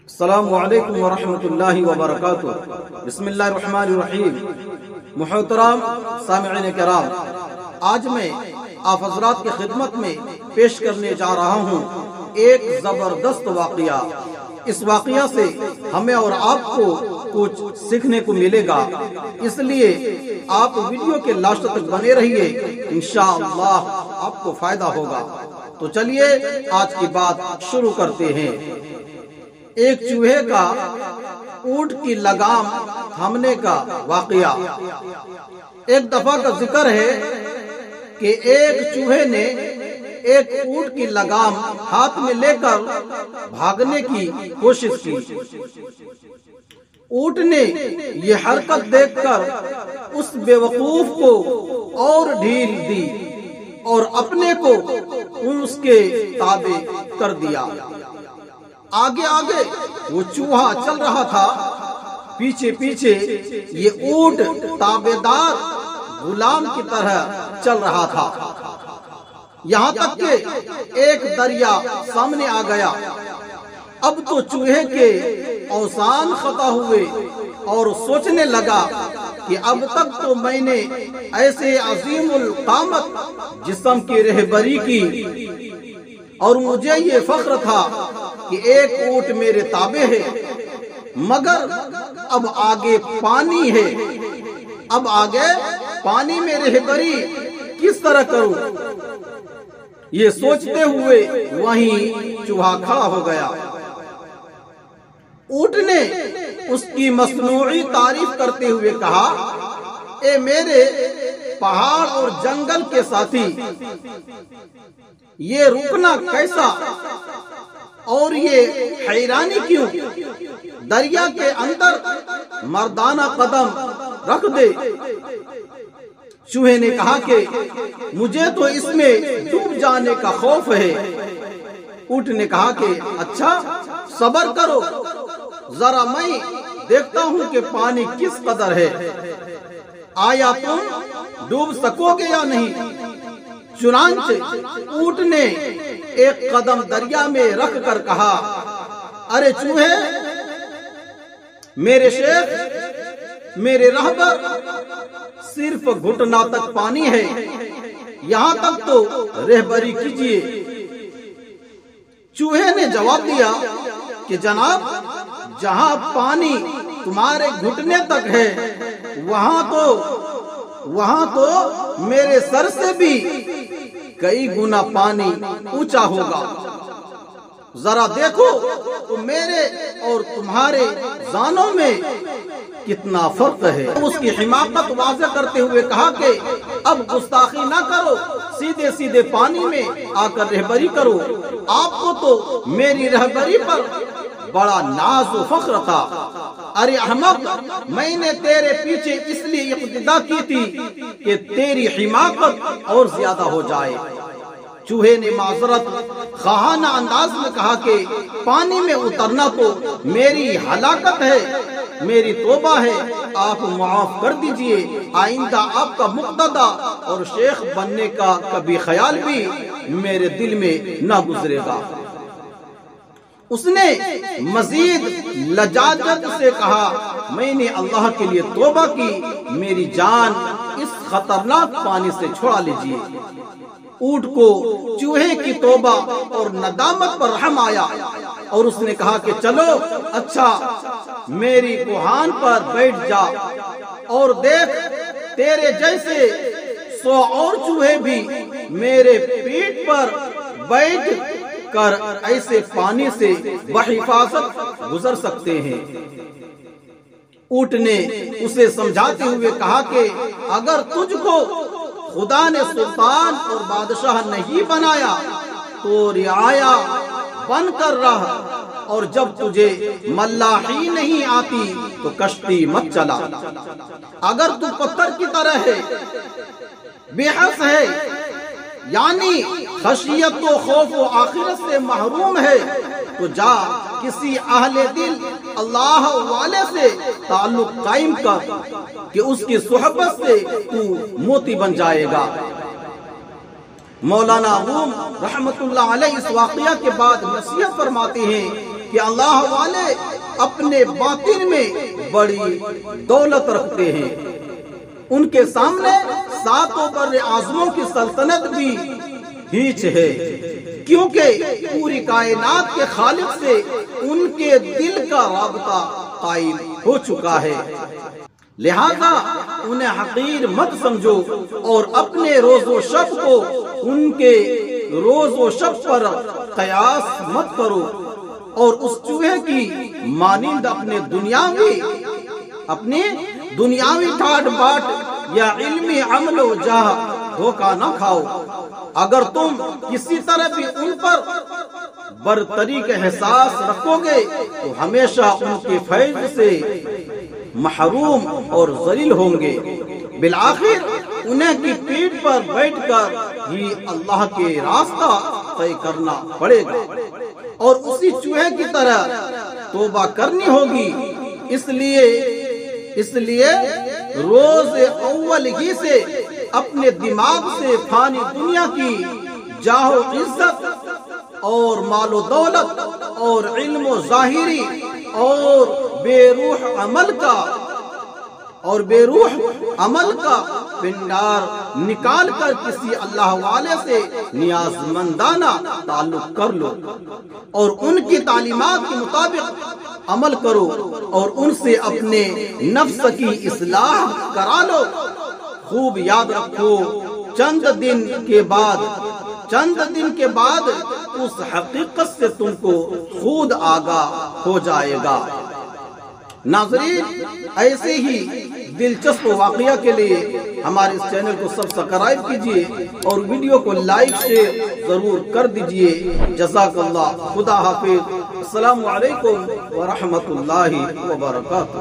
السلام علیکم ورحمۃ اللہ وبرکاتہ۔ بسم اللہ الرحمن الرحیم۔ محترم سامعین کرام، آج میں آپ حضرات کی خدمت میں پیش کرنے جا رہا ہوں ایک زبردست واقعہ۔ اس واقعہ سے ہمیں اور آپ کو کچھ سیکھنے کو ملے گا، اس لیے آپ ویڈیو کے لاسٹ تک بنے رہیے، انشاءاللہ آپ کو فائدہ ہوگا۔ تو چلیے آج کی بات شروع کرتے ہیں۔ ایک چوہے کا اونٹ کی لگام تھامنے کا واقعہ۔ ایک دفعہ کا ذکر ہے کہ ایک چوہے نے ایک اونٹ کی لگام ہاتھ میں لے کر بھاگنے کی کوشش کی۔ اونٹ نے یہ حرکت دیکھ کر اس بے وقوف کو اور ڈھیل دی اور اپنے کو اس کے تابع کر دیا۔ آگے آگے وہ چوہا چل رہا تھا، پیچھے پیچھے یہ اونٹ تابعدار غلام کی طرح چل رہا تھا، یہاں تک کہ ایک دریا سامنے آ گیا۔ اب تو چوہے کے اوزان خطا ہوئے اور سوچنے لگا کہ اب تک تو میں نے ایسے عظیم القامت جسم کی رہبری کی اور مجھے یہ فخر تھا کہ ایک اونٹ میرے تابع ہے، مگر اب آگے پانی ہے، اب آگے پانی میں رہبری کس طرح کروں؟ یہ سوچتے ہوئے وہیں چوہا کھڑا ہو گیا۔ اونٹ نے اس کی مصنوعی تعریف کرتے ہوئے کہا، اے میرے پہاڑ اور جنگل کے ساتھی، یہ رکنا کیسا اور یہ حیرانی کیوں؟ دریا کے اندر مردانہ قدم رکھ دے۔ چوہے نے کہا کہ مجھے تو اس میں ڈوب جانے کا خوف ہے۔ اونٹ نے کہا کہ اچھا صبر کرو، ذرا میں دیکھتا ہوں کہ پانی کس قدر ہے، آیا تم ڈوب سکو گے یا نہیں؟ چنانچہ اونٹ نے ایک قدم دریا میں رکھ کر کہا، ارے چوہے، میرے شیخ، میرے رہبر، صرف گھٹنا تک پانی ہے، یہاں تک تو رہبری کیجیے۔ چوہے نے جواب دیا کہ جناب، جہاں پانی تمہارے گھٹنے تک ہے وہاں تو میرے سر سے بھی کئی گنا پانی اونچا ہوگا، ذرا دیکھو تو میرے اور تمہارے زانوں میں کتنا فرق ہے۔ اس کی حماقت واضح کرتے ہوئے کہا کہ اب گستاخی نہ کرو، سیدھے سیدھے پانی میں آ کر رہبری کرو۔ آپ کو تو میری رہبری پر بڑا ناز و فخر تھا۔ ارے احمق، میں نے تیرے پیچھے اس لیے اقتدا کی تھی کہ تیری حماقت اور زیادہ ہو جائے۔ چوہے نے معذرت خواہانہ انداز میں کہا کہ پانی میں اترنا تو میری ہلاکت ہے، میری توبہ ہے، آپ معاف کر دیجئے، آئندہ آپ کا مقتدا اور شیخ بننے کا کبھی خیال بھی میرے دل میں نہ گزرے گا۔ اس نے مزید لجاجت سے کہا، میں نے اللہ کے لیے توبہ کی، میری جان اس خطرناک پانی سے چھڑا لیجئے۔ اونٹ کو چوہے کی توبہ اور ندامت پر رحم آیا اور اس نے کہا کہ چلو اچھا، میری کوہان پر بیٹھ جا اور دیکھ، تیرے جیسے 100 اور چوہے بھی میرے پیٹ پر بیٹھ کر ایسے پانی سے بحفاظت گزر سکتے ہیں۔ اونٹ نے اسے سمجھاتے ہوئے کہا کہ اگر تجھ کو خدا نے سلطان اور بادشاہ نہیں بنایا تو رعایا بن کر رہ، اور جب تجھے ملاحی نہیں آتی تو کشتی مت چلا۔ اگر تو پتھر کی طرح ہے، بے حس ہے، یعنی خشیت و خوف و آخرت سے محروم ہے، تو جا کسی اہل دل اللہ والے سے تعلق قائم کر کہ اس کی صحبت سے تو موتی بن جائے گا۔ مولانا روم رحمت اللہ علیہ اس واقعہ کے بعد نصیحت فرماتے ہیں کہ اللہ والے اپنے باطن میں بڑی دولت رکھتے ہیں، ان کے سامنے ساتوں بر اعظموں کی سلطنت بھی ہیچ ہے، کیونکہ پوری کائنات کے خالق سے ان کے دل کا رابطہ قائم ہو چکا ہے۔ لہذا انہیں حقیر مت سمجھو اور اپنے روز و شب کو ان کے روز و شب پر قیاس مت کرو، اور اس چوہے کی مانند اپنی دنیاوی ٹھاٹ باٹ یا علمی عمل و جاہ دھوکہ نہ کھاؤ۔ اگر تم کسی طرح بھی ان پر برتری کا احساس رکھو گے تو ہمیشہ ان کے فیض سے محروم اور ذلیل ہوں گے، بالآخر انہیں کی پیٹھ پر بیٹھ کر ہی اللہ کے راستہ طے کرنا پڑے گا اور اسی چوہے کی طرح توبہ کرنی ہوگی۔ اس لیے روز اول ہی سے اپنے دماغ سے فانی دنیا کی جاہ و عزت اور مال و دولت اور علم و ظاہری اور بے روح عمل کا پنڈار نکال کر کسی اللہ والے سے نیاز مندانہ تعلق کر لو اور ان کی تعلیمات کے مطابق عمل کرو اور ان سے اپنے نفس کی اصلاح کرا لو۔ خوب یاد رکھو، چند دن کے بعد اس حقیقت سے تم کو خود آگاہ ہو جائے گا۔ ناظرین، ایسے ہی دلچسپ واقعہ کے لیے ہمارے اس چینل کو سبسکرائب کیجئے اور ویڈیو کو لائک شیئر ضرور کر دیجئے۔ جزاک اللہ، خدا حافظ، السلام علیکم ورحمۃ اللہ وبرکاتہ۔